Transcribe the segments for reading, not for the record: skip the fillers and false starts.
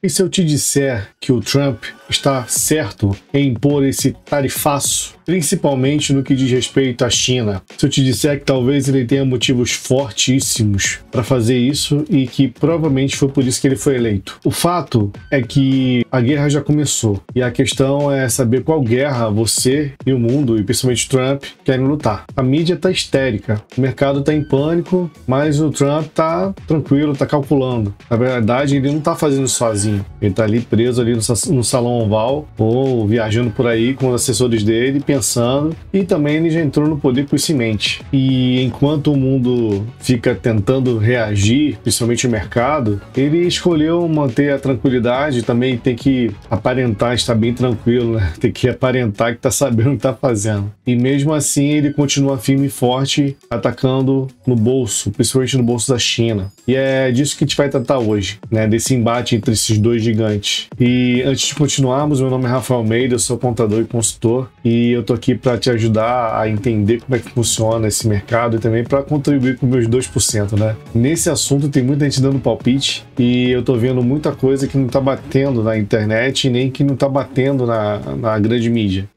E se eu te disser que o Trump está certo em impor esse tarifaço, principalmente no que diz respeito à China? Se eu te disser que talvez ele tenha motivos fortíssimos para fazer isso e que provavelmente foi por isso que ele foi eleito. O fato é que a guerra já começou e a questão é saber qual guerra você e o mundo, e principalmente o Trump, querem lutar. A mídia está histérica, o mercado está em pânico, mas o Trump está tranquilo, está calculando. Na verdade, ele não está fazendo sozinho. Ele está ali preso ali no salão oval ou viajando por aí com os assessores dele, pensando, e também ele já entrou no poder por semente. E enquanto o mundo fica tentando reagir, principalmente o mercado, ele escolheu manter a tranquilidade, também tem que aparentar estar bem tranquilo, né? Tem que aparentar que está sabendo o que está fazendo. E mesmo assim ele continua firme e forte, atacando no bolso, principalmente no bolso da China. E é disso que a gente vai tratar hoje, né? Desse embate entre esses dois gigantes. E antes de continuarmos, meu nome é Rafael Almeida, eu sou contador e consultor, e eu tô aqui para te ajudar a entender como é que funciona esse mercado e também para contribuir com meus 2%, né? Nesse assunto tem muita gente dando palpite e eu tô vendo muita coisa que não tá batendo na internet e nem que não tá batendo na grande mídia.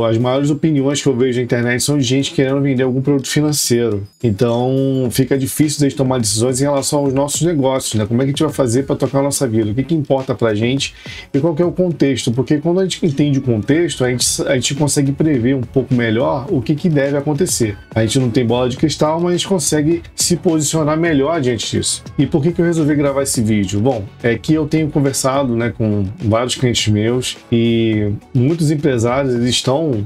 As maiores opiniões que eu vejo na internet são de gente querendo vender algum produto financeiro. Então fica difícil de tomar decisões em relação aos nossos negócios, né? Como é que a gente vai fazer para tocar a nossa vida? O que importa pra gente e qual que é o contexto? Porque quando a gente entende o contexto, a gente consegue prever um pouco melhor o que deve acontecer. A gente não tem bola de cristal, mas a gente consegue se posicionar melhor diante disso. E por que eu resolvi gravar esse vídeo? Bom, é que eu tenho conversado, né, com vários clientes meus e muitos empresários, eles estão,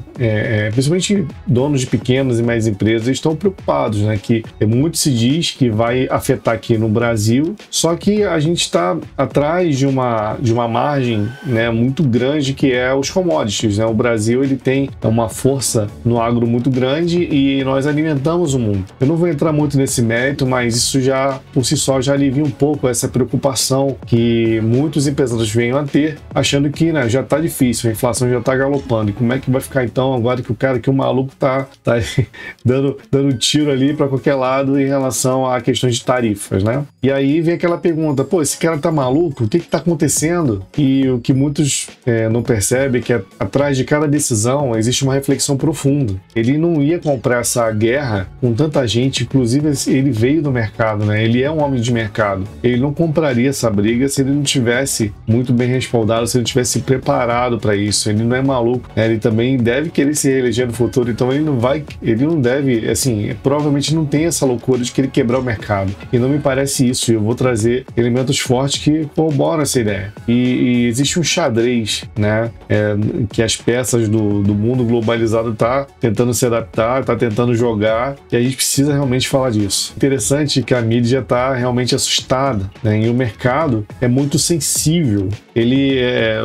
principalmente donos de pequenas e médias empresas, eles estão preocupados, né, que muito se diz que vai afetar aqui no Brasil, só que a gente está atrás de uma margem, né, muito grande, que é os commodities, né? O Brasil ele tem uma força no agro muito grande e nós alimentamos o mundo. Eu não vou entrar muito nesse mérito, mas isso já por si só já alivia um pouco essa preocupação que muitos empresários venham a ter, achando que, né, já está difícil, a inflação já está galopando. E como é que vai ficar então agora que o maluco tá dando tiro ali para qualquer lado em relação a questões de tarifas, né? E aí vem aquela pergunta, pô, esse cara tá maluco? O que tá acontecendo? E o que muitos não percebem é que atrás de cada decisão existe uma reflexão profunda. Ele não ia comprar essa guerra com tanta gente, inclusive ele veio do mercado, né? Ele é um homem de mercado. Ele não compraria essa briga se ele não tivesse muito bem respaldado, se ele tivesse preparado para isso. Ele não é maluco, né? Ele também deve querer se reeleger no futuro, então ele não deve, assim, provavelmente não tem essa loucura de querer quebrar o mercado. E não me parece isso. Eu vou trazer elementos fortes que corroboram essa ideia. E existe um xadrez, né? Que as peças do mundo globalizado tá tentando se adaptar, tá tentando jogar, e a gente precisa realmente falar disso. Interessante que a mídia está realmente assustada, né? E o mercado é muito sensível.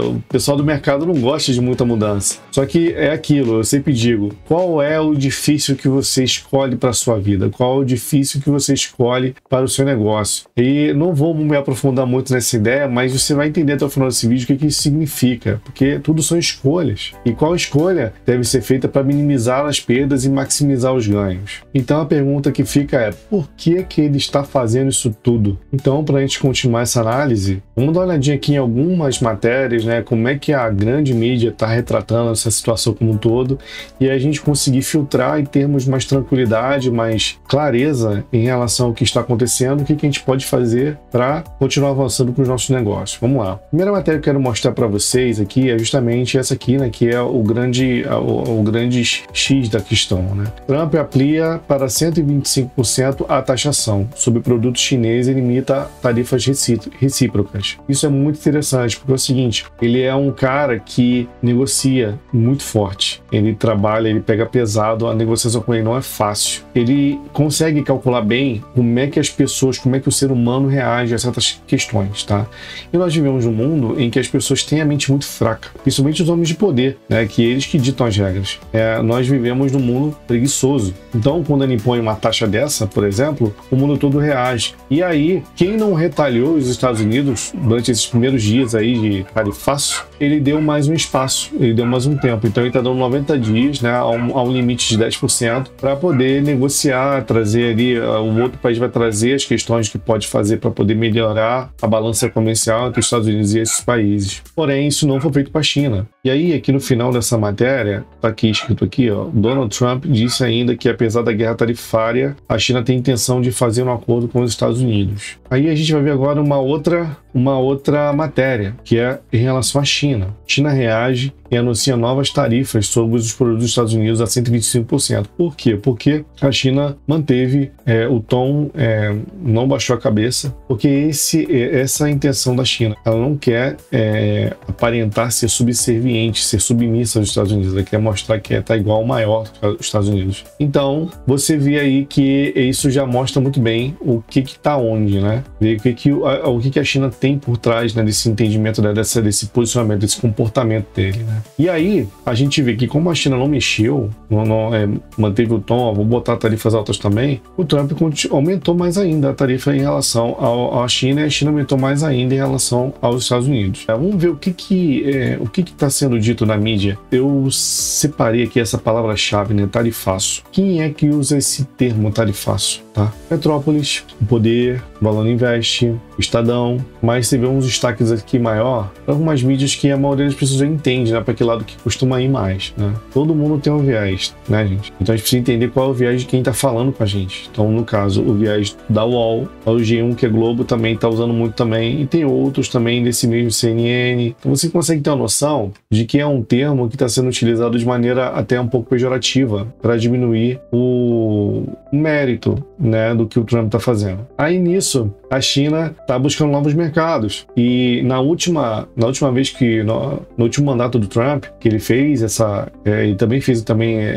O pessoal do mercado não gosta de muita mudança. Só que é aquilo, eu sempre digo, qual é o difícil que você escolhe para a sua vida? Qual é o difícil que você escolhe para o seu negócio? E não vou me aprofundar muito nessa ideia, mas você vai entender até o final desse vídeo o que isso significa, porque tudo são escolhas. E qual escolha deve ser feita para minimizar as perdas e maximizar os ganhos? Então a pergunta que fica é, por que ele está fazendo isso tudo? Então, para a gente continuar essa análise, vamos dar uma olhadinha aqui em algumas matérias, né? Como é que a grande mídia está retratando essa situação como um todo, e a gente conseguir filtrar e termos mais tranquilidade, mais clareza em relação ao que está acontecendo, o que a gente pode fazer para continuar avançando com os nossos negócios. Vamos lá. A primeira matéria que eu quero mostrar para vocês aqui é justamente essa aqui, né? Que é o grande X da questão, né? Trump amplia para 125% a taxação sobre produtos chineses e limita tarifas recíprocas. Isso é muito interessante, porque é o seguinte, ele é um cara que negocia muito forte. Ele trabalha, ele pega pesado, a negociação com ele não é fácil. Ele consegue calcular bem como é que as pessoas, como é que o ser humano reage a certas questões, tá? E nós vivemos num mundo em que as pessoas têm têm a mente muito fraca, principalmente os homens de poder, né, que eles que ditam as regras. Nós vivemos num mundo preguiçoso. Então, quando ele impõe uma taxa dessa, por exemplo, o mundo todo reage. E aí, quem não retaliou os Estados Unidos durante esses primeiros dias aí de tarifaço, ele deu mais um espaço, ele deu mais um tempo. Então, ele está dando 90 dias, né, a um limite de 10% para poder negociar, trazer ali, o outro país vai trazer as questões que pode fazer para poder melhorar a balança comercial entre os Estados Unidos e esses países. Porém, isso não foi feito para a China. E aí, aqui no final dessa matéria, está aqui escrito aqui, ó, Donald Trump disse ainda que apesar da guerra tarifária, a China tem intenção de fazer um acordo com os Estados Unidos. Aí a gente vai ver agora uma outra matéria, que é em relação à China. China reage e anuncia novas tarifas sobre os produtos dos Estados Unidos a 125%. Por quê? Porque a China manteve o tom, não baixou a cabeça, porque essa é a intenção da China. Ela não quer aparentar ser subserviente, ser submissa aos Estados Unidos. Ela quer mostrar que está igual ao maior dos Estados Unidos. Então, você vê aí que isso já mostra muito bem o que está onde, né? Ver o que a China tem por trás, né, desse entendimento, né, desse posicionamento, desse comportamento dele, né? E aí, a gente vê que como a China não mexeu, manteve o tom, vou botar tarifas altas também, o Trump aumentou mais ainda a tarifa em relação à China, e a China aumentou mais ainda em relação aos Estados Unidos. Vamos ver o que está sendo dito na mídia. Eu separei aqui essa palavra-chave, né, tarifaço. Quem é que usa esse termo tarifaço? Tá? Metrópolis, O Poder, Valor Invest, Estadão, mas você vê uns destaques aqui maior para algumas mídias que a maioria das pessoas já entende, né, para que lado que costuma ir mais, né? Todo mundo tem um viés, né, gente? Então a gente precisa entender qual é o viés de quem está falando com a gente. Então, no caso, o viés da UOL, o G1, que é Globo, também está usando muito também, e tem outros também desse mesmo CNN. Então você consegue ter uma noção de que é um termo que está sendo utilizado de maneira até um pouco pejorativa para diminuir o mérito, né, do que o Trump está fazendo. Aí nisso, a China está buscando novos mercados. E na última vez que, no último mandato do Trump, que ele fez ele também fez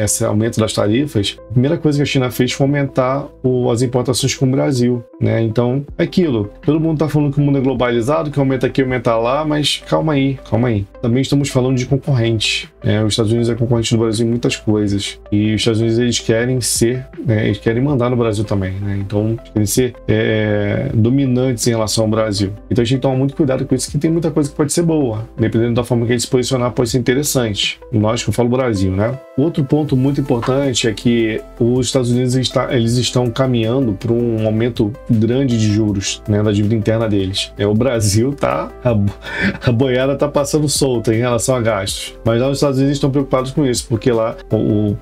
esse aumento das tarifas, a primeira coisa que a China fez foi aumentar as importações com o Brasil, né? Então, é aquilo. Todo mundo está falando que o mundo é globalizado, que aumenta aqui, aumenta lá, mas calma aí. Também estamos falando de concorrente. Os Estados Unidos é concorrente do Brasil em muitas coisas. E os Estados Unidos, eles querem ser, eles querem mandar no Brasil também, né? Então, eles querem ser dominantes em relação ao Brasil. Então, a gente tem que tomar muito cuidado com isso, que tem muita coisa que pode ser boa. Dependendo da forma que ele se posicionar, pode ser interessante. Nós que eu falo Brasil, né? Outro ponto muito importante é que os Estados Unidos eles estão caminhando para um aumento grande de juros, né, da dívida interna deles. O Brasil a boiada tá passando solta em relação a gastos. Mas lá nos Estados Unidos estão preocupados com isso, porque lá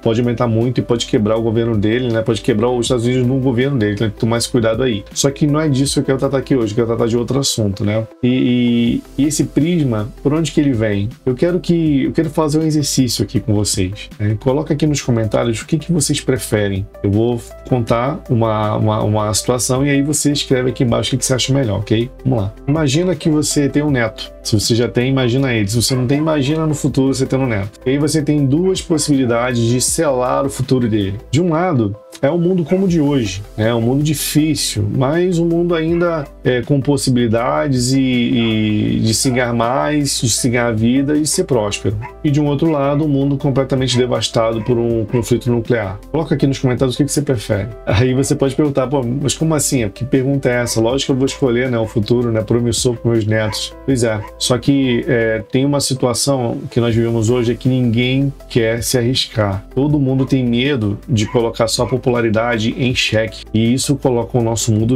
pode aumentar muito e pode quebrar o governo dele, né? Pode quebrar os Estados Unidos no governo dele. Então tem que tomar esse cuidado aí. Só que não é disso que eu quero tratar aqui hoje, eu quero tratar de outro assunto, né? E esse prisma, por onde que ele vem? Eu quero fazer um exercício aqui com vocês. Coloca aqui nos comentários o que vocês preferem. Eu vou contar uma situação e aí você escreve aqui embaixo o que você acha melhor, ok? Vamos lá. Imagina que você tem um neto. Se você já tem, imagina ele. Se você não tem, imagina no futuro você tendo um neto. E aí você tem duas possibilidades de selar o futuro dele. De um lado, é um mundo como o de hoje, né? Um mundo difícil, mas um mundo ainda com possibilidades e de se ganhar mais, de se ganhar vida e ser próspero. E de um outro lado, um mundo completamente devastado por um conflito nuclear. Coloca aqui nos comentários o que você prefere. Aí você pode perguntar, pô, mas como assim? Que pergunta é essa? Lógico que eu vou escolher, né, o futuro, né, promissor para meus netos. Pois é, só que tem uma situação que nós vivemos hoje, é que ninguém quer se arriscar. Todo mundo tem medo de colocar sua popularidade em xeque. E isso coloca o nosso mundo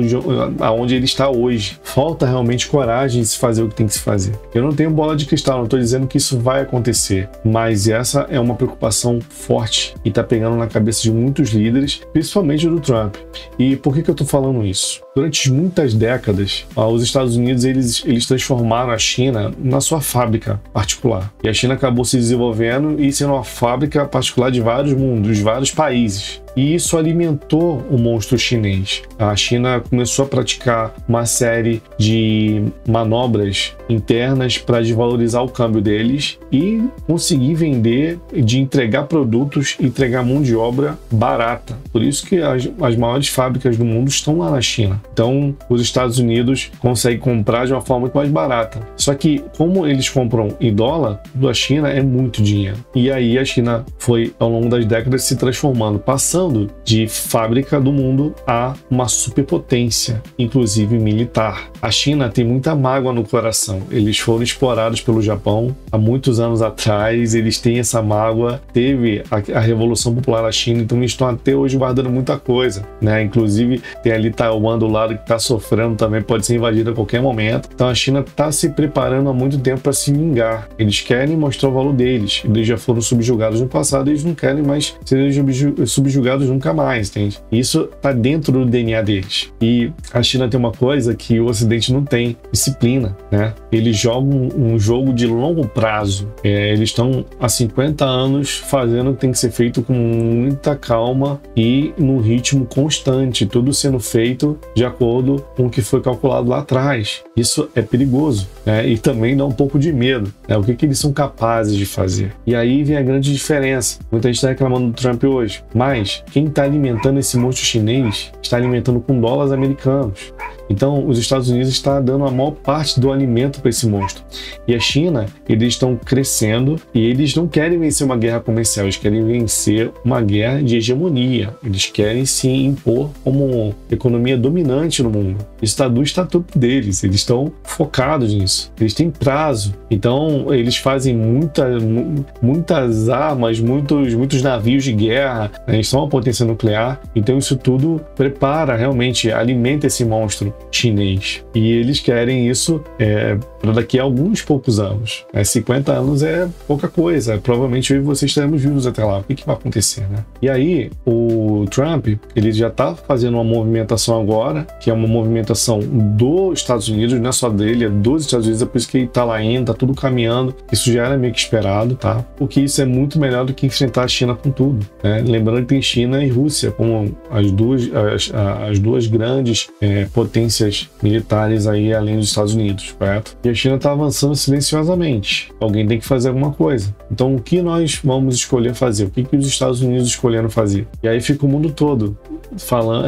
aonde ele está hoje. Falta realmente coragem de se fazer o que tem que se fazer. Eu não tenho bola de cristal, não estou dizendo que isso vai acontecer, mas essa é uma preocupação forte e está pegando na cabeça de muitos líderes, principalmente do Trump. E por que eu estou falando isso? Durante muitas décadas, os Estados Unidos eles transformaram a China na sua fábrica particular. E a China acabou se desenvolvendo e sendo uma fábrica particular de vários mundos, de vários países. E isso alimentou o monstro chinês. A China começou a praticar uma série de manobras internas para desvalorizar o câmbio deles e conseguir vender, de entregar produtos, entregar mão de obra barata. Por isso que as maiores fábricas do mundo estão lá na China. Então, os Estados Unidos conseguem comprar de uma forma muito mais barata. Só que, como eles compram em dólar, a China é muito dinheiro. E aí a China foi, ao longo das décadas, se transformando, passando de fábrica do mundo a uma superpotência, inclusive militar. A China tem muita mágoa no coração. Eles foram explorados pelo Japão há muitos anos atrás, eles têm essa mágoa. Teve a Revolução Popular na China, então eles estão até hoje guardando muita coisa, né? Inclusive, tem ali Taiwan do lado que está sofrendo também, pode ser invadida a qualquer momento. Então a China está se preparando há muito tempo para se vingar. Eles querem mostrar o valor deles. Eles já foram subjugados no passado, eles não querem mais ser subjugados nunca mais, entende? Isso está dentro do DNA deles. E a China tem uma coisa que o Ocidente não tem: disciplina, né? Eles jogam um jogo de longo prazo. Eles estão há 50 anos fazendo o que tem que ser feito com muita calma e num ritmo constante, tudo sendo feito de acordo com o que foi calculado lá atrás. Isso é perigoso, né? E também dá um pouco de medo, né? O que eles são capazes de fazer. E aí vem a grande diferença. Muita gente está reclamando do Trump hoje, mas quem está alimentando esse monstro chinês está alimentando com dólares americanos. Então, os Estados Unidos estão dando a maior parte do alimento para esse monstro. E a China, eles estão crescendo e eles não querem vencer uma guerra comercial, eles querem vencer uma guerra de hegemonia. Eles querem se impor como economia dominante no mundo. Isso está do estatuto deles, eles estão focados nisso. Eles têm prazo, então eles fazem muitas armas, muitos navios de guerra, né? Eles são uma potência nuclear, então isso tudo prepara, realmente alimenta esse monstro chinês. E eles querem isso para daqui a alguns poucos anos. 50 anos é pouca coisa. Provavelmente eu e vocês estaremos vivos até lá. O que vai acontecer, né? E aí, o Trump, ele já está fazendo uma movimentação agora, que é uma movimentação dos Estados Unidos, não é só dele, é dos Estados Unidos, é por isso que ele está lá indo, está tudo caminhando. Isso já era meio que esperado, tá? Porque isso é muito melhor do que enfrentar a China com tudo, né? Lembrando que tem China e Rússia como as duas grandes potências militares aí além dos Estados Unidos, correto? E a China está avançando silenciosamente. Alguém tem que fazer alguma coisa. Então, o que nós vamos escolher fazer? O que os Estados Unidos escolheram fazer? E aí fica o mundo todo falando,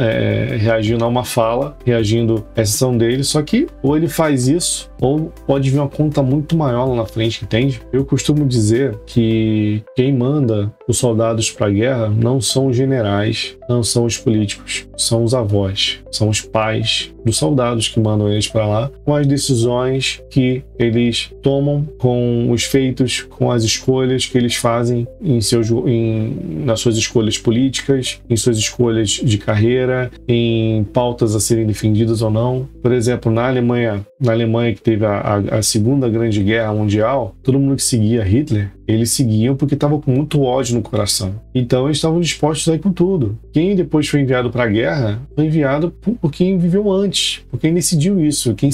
reagindo a uma fala, reagindo à ação dele, só que ou ele faz isso, ou pode vir uma conta muito maior lá na frente, entende? Eu costumo dizer que quem manda os soldados para a guerra não são os generais, não são os políticos, são os avós, são os pais dos soldados que mandam eles para lá, com as decisões que eles tomam, com os feitos, com as escolhas que eles fazem nas suas escolhas políticas, em suas escolhas de carreira, em pautas a serem defendidas ou não. Por exemplo, na Alemanha que teve a Segunda Grande Guerra Mundial, todo mundo que seguia Hitler, eles seguiam porque estavam com muito ódio no coração. Então eles estavam dispostos a ir com tudo. Quem depois foi enviado para a guerra foi enviado por quem viveu antes, por quem decidiu isso. Quem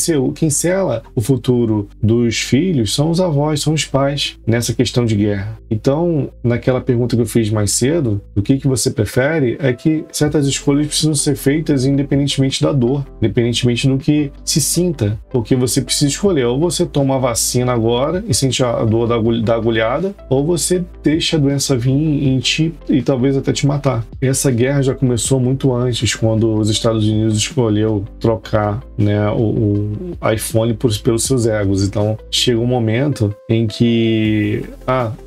sela o futuro dos filhos são os avós, são os pais nessa questão de guerra. Então, naquela pergunta que eu fiz mais cedo, o que você prefere, é que certas escolhas precisam ser feitas independentemente da dor, independentemente do que se sinta, porque você precisa escolher, ou você toma a vacina agora e sente a dor da agulhada, ou você deixa a doença vir em ti e talvez até te matar. Essa guerra já começou muito antes, quando os Estados Unidos escolheu trocar, né, o iPhone pelos seus egos. Então chega um momento em que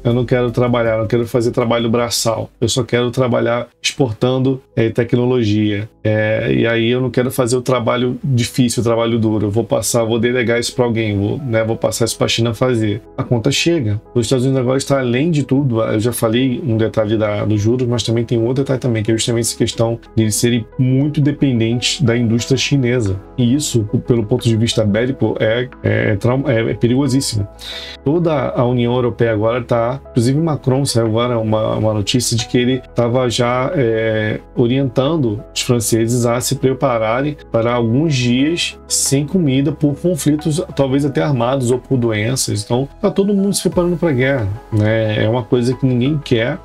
eu não quero trabalhar, não quero fazer trabalho braçal, eu só quero trabalhar exportando tecnologia, e aí eu não quero fazer o trabalho difícil, o trabalho duro, eu vou delegar isso para alguém, vou passar isso para a China fazer. A conta chega. Os Estados Unidos agora está além de tudo. Eu já falei um detalhe dos juros, mas também tem outro detalhe também, que é justamente essa questão de eles serem muito dependentes da indústria chinesa. E isso, pelo ponto de vista bélico, é perigosíssimo. Toda a União Europeia agora está, inclusive Macron saiu agora uma notícia de que ele estava já orientando os franceses a se prepararem para alguns dias sem comida por conflitos muitos talvez até armados ou por doenças. Então tá todo mundo se preparando para a guerra, né? É uma coisa que ninguém quer.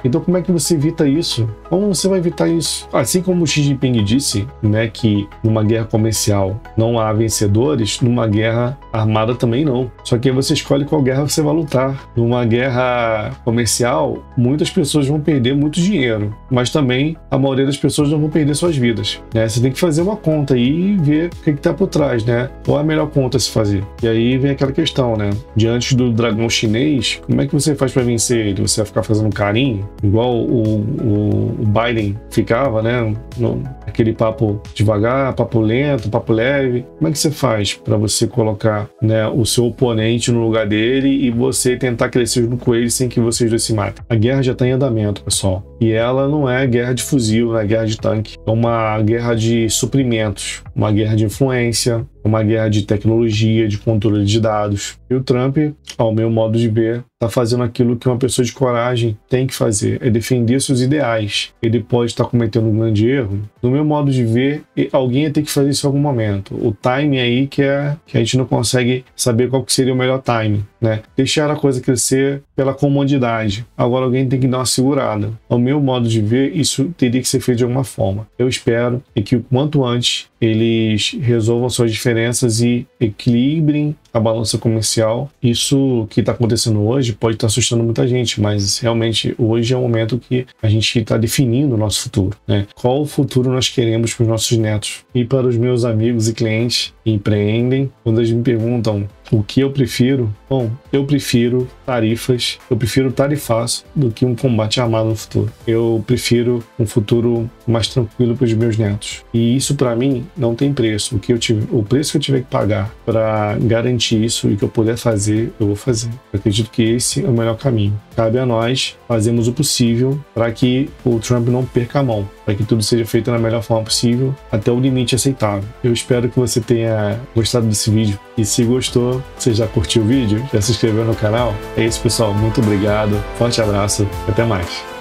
Então como é que você evita isso? Como você vai evitar isso? Assim como o Xi Jinping disse, né, que numa guerra comercial não há vencedores, numa guerra armada também não. Só que aí você escolhe qual guerra você vai lutar. Numa guerra comercial, muitas pessoas vão perder muito dinheiro, mas também a maioria das pessoas não vão perder suas vidas, né? Você tem que fazer uma conta aí e ver o que está por trás, né? Qual é a melhor conta a se fazer? E aí vem aquela questão, né? Diante do dragão chinês, como é que você faz para vencer ele? Você vai ficar fazendo carinho, igual o Biden ficava, né? Aquele papo devagar, papo lento, papo leve. Como é que você faz para você colocar, né, o seu oponente no lugar dele e você tentar crescer junto com ele sem que vocês dois se matem? A guerra já está em andamento, pessoal. E ela não é guerra de fuzil, não é guerra de tanque. É uma guerra de suprimentos, uma guerra de influência, uma guerra de tecnologia, de controle de dados. E o Trump, ao meu modo de ver, está fazendo aquilo que uma pessoa de coragem tem que fazer, é defender seus ideais. Ele pode estar cometendo um grande erro. No meu modo de ver, alguém ia ter que fazer isso em algum momento. O time aí que a gente não consegue saber qual que seria o melhor time, né? Deixar a coisa crescer pela comodidade. Agora alguém tem que dar uma segurada. Ao meu modo de ver, isso teria que ser feito de alguma forma. Eu espero que o quanto antes eles resolvam suas diferenças e equilibrem a balança comercial. Isso que está acontecendo hoje pode estar assustando muita gente, mas realmente hoje é o momento que a gente está definindo o nosso futuro, né? Qual futuro nós queremos para os nossos netos? E para os meus amigos e clientes que empreendem, quando eles me perguntam o que eu prefiro, bom, eu prefiro tarifas, eu prefiro tarifaço do que um combate armado no futuro. Eu prefiro um futuro mais tranquilo para os meus netos. E isso para mim não tem preço. O preço que eu tiver que pagar para garantir isso e que eu puder fazer, eu vou fazer. Eu acredito que esse é o melhor caminho. Cabe a nós fazermos o possível para que o Trump não perca a mão, para que tudo seja feito da melhor forma possível, até o limite aceitável. Eu espero que você tenha gostado desse vídeo. E se gostou, você já curtiu o vídeo? Já se inscreveu no canal? É isso, pessoal. Muito obrigado. Forte abraço. Até mais.